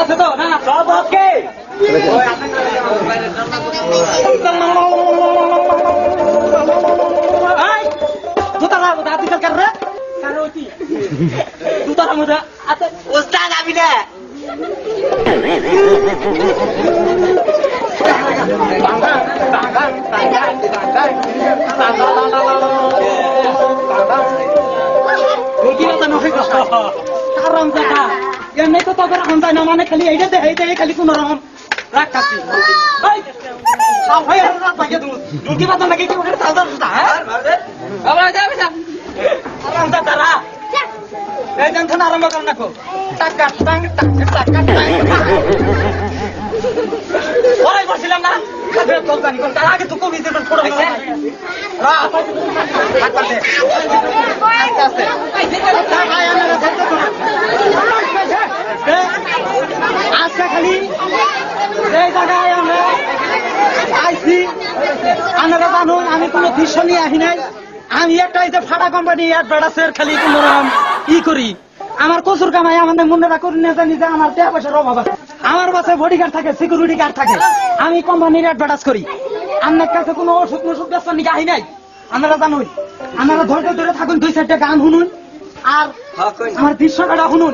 আছে তো না সব ওকে দুটারা দাদি সরকার রে কারোটি দুটারা মধ্যে আছে ওস্তাদ আমি না কারণ দেখা এমনি তো তোদের হন্তায় না মানে খালি এইটা এইটা খালি কোন রকম রাগ কাছি ঢুকি পাতা নাকি কি ওখানে চালতা তারা এই জানখান আরম্ভ করেন না ওরাই বলছিলাম না তার আগে তো কবি ছোট আজকে খালি এই জায়গায় আমরা আইসি আপনারা জানুন আমি কোনো দৃশ্য নিয়ে আসি নাই আমি একটা এই যে ফাটা কোম্পানি অ্যাডভার্টাইজের খালি কোন রকম ই করি আমার কচুর কামাই আমাদের মনেরা করি না জানি যে আমার টাকা পয়সার অভাব আছে আমার বাসে বডিগার্ড থাকে সিকিউরিটি গার্ড থাকে আমি কোম্পানির অ্যাডভার্টাইজ করি আপনার কাছে কোনো ওষুধ মশুধ বেচার নিয়ে আহি নাই আপনারা জানুন আপনারা ধৈর্য ধরে থাকুন 2-4টা গান শুনুন আর আমার দৃশ্যটা শুনুন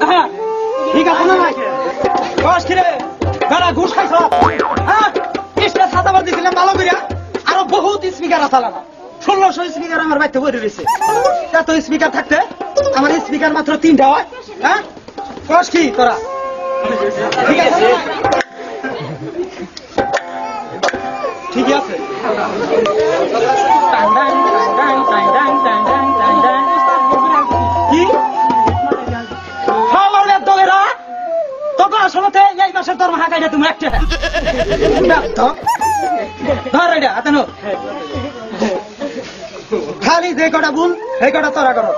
হ্যাঁ ঠিক আছে না ভাই বস কিরে বেড়া ঘুষ খাইছ হ্যাঁ স্টেজ সাজাবার দিয়েছিলাম ভালো করিয়া আরো বহুত স্পিকার আছে না 1600 স্পিকার আমার বাড়িতে ভরে রয়েছে এত স্পিকার থাকতে আমার স্পিকার মাত্র 3টা হয় হ্যাঁ বস কি তোরা ঠিক আছে ঠিক আছে কি হাওড়ের দলেরা তোকে আসলে এই মাসের দরমা হাঁকাই না তুমি একটা ধর এটা হাতে নো খালি যে কটা ভুল সেই কটা তোরা করো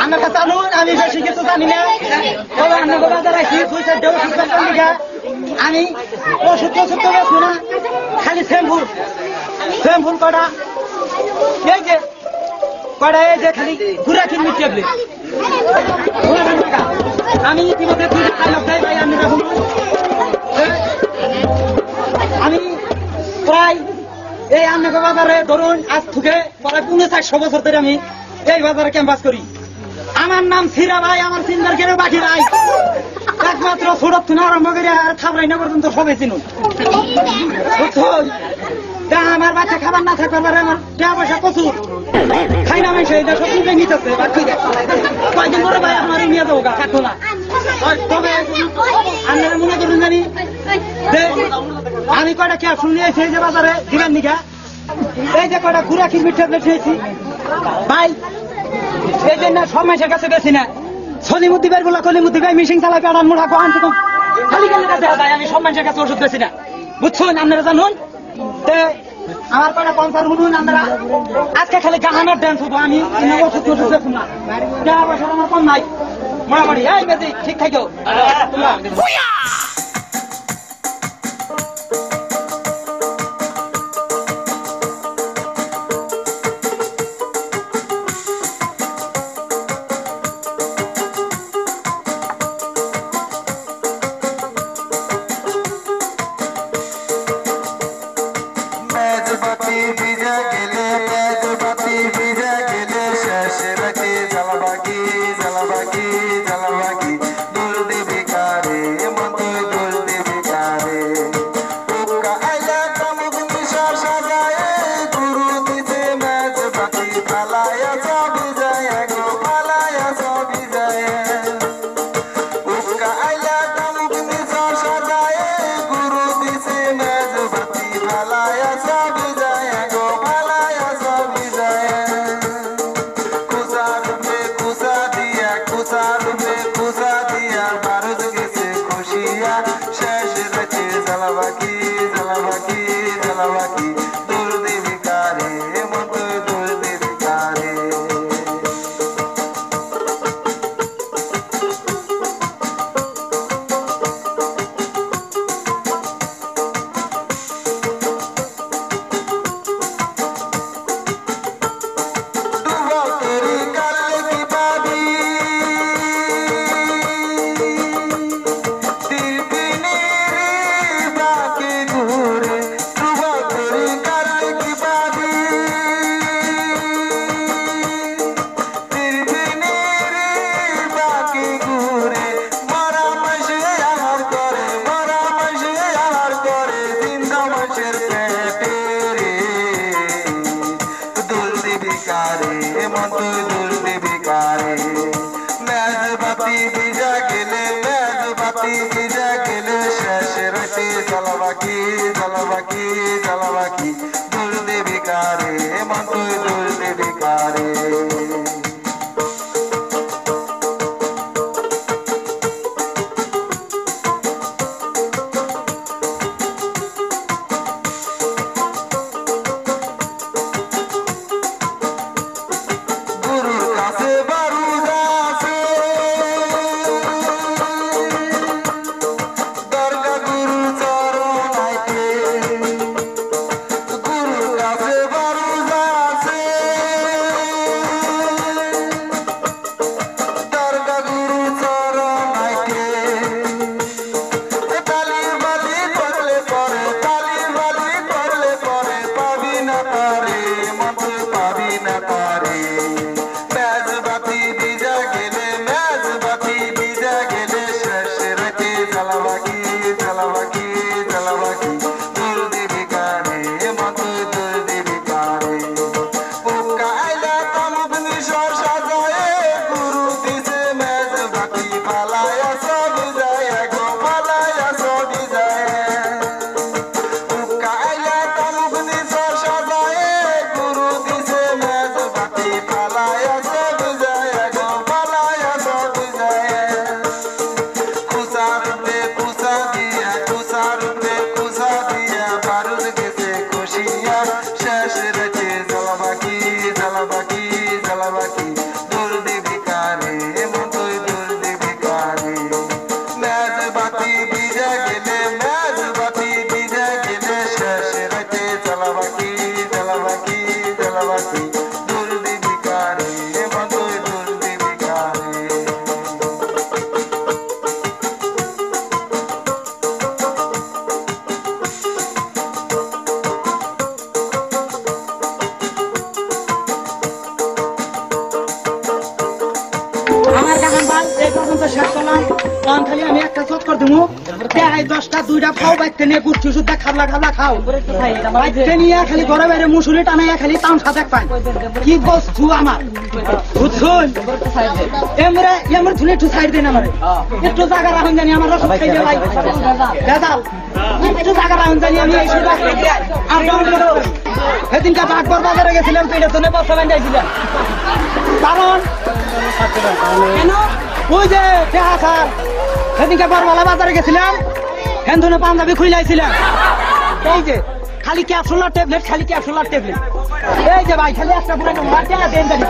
আমার কাছে আমি বেশি কিছু জানি না আমি ওষুধ টষুধ তো বেশি না খালি শ্যাম্পুল কটা এই যে কটা এই যে খালি ঘুরা কিনবি ট্যাবলেট আমি ইতিমধ্যে আমি প্রায় এই আন্নাগো বাজারে ধরুন আজ থেকে প্রায় 400 বছর ধরে আমি এই বাজারে ক্যাম্পাস করি আমার নাম সিরা ভাই আমার চিন্তার কেন বাকি ভাই একমাত্র ছোট থেকে আরম্ভ করে আর থাবরাই না পর্যন্ত সবাই চিনুন আমার বাচ্চা খাবার না থাকতে পারে আমার টাকা পয়সা প্রচুর খাই না আমি সেই সব নিতেছে কয়েকদিন পরে ভাই আমার নিয়ে যাবো গা থাকতো না তবে আপনারা মনে করুন জানি আমি কয়টা ক্যাপসুল নিয়েছি এই যে বাজারে দিবেন নিকা এই যে কয়টা ঘুরা কিনবির ট্যাবলেট নিয়েছি ভাই এই যে না সব মাসের কাছে বেশি না সলিমুদ্দি ভাই বলা কলিমুদ্দি ভাই মিশিং চালাই কাটান মোড়া কোয়ান থেকে খালি গেলে কাছে ভাই আমি সব মাসের কাছে ওষুধ বেশি না বুঝছেন আপনারা জানুন আমার কয়টা কনসার্ট শুনুন আপনারা আজকে খালি গাহানার ড্যান্স হবো আমি ওষুধ ওষুধ দেখুন না টাকা পয়সা আমার কম নাই মোটামুটি এই বেশি ঠিক থাকো Malaya ভিকারে মন তুই দুর্দি ভিকারে আমার গান বাল এই পর্যন্ত শেষ করলাম। তখন খালি আমি একটা চট করে দেবো, দেখাই 10টা 2টা খাও, বাইতে নিয়ে গুচ্ছু সুদ্ধা খাবলা খাবলা খাও, বাইতে নিয়ে খালি ঘরে বাইরে মুসুরি টানাইয়া খালি তামসা দেখ পাই। কি বস্তু আমার বুঝছুন, এমরে ধুলে একটু সাইড দেন, আমার একটু জায়গা রাখুন জানি, আমার রসদ খাইলে ভাই বেদাল একটু জায়গা রাখুন জানি, আমি এই সুযোগ আর সেদিনকে বাঘবর বাজারে গেছিলাম, পেটে তো বসা বান্ধাইছিলাম, কারণ কেন ওই যে দেখার সেদিনকে বরবালা বাজারে গেছিলাম, হেন্দুনে পাঞ্জাবি খুইলাইছিলাম, এই যে খালি ক্যাপসুলার ট্যাবলেট, খালি ক্যাপসুলার ট্যাবলেট, এই যে ভাই খালি একটা পুরো দেন জানি।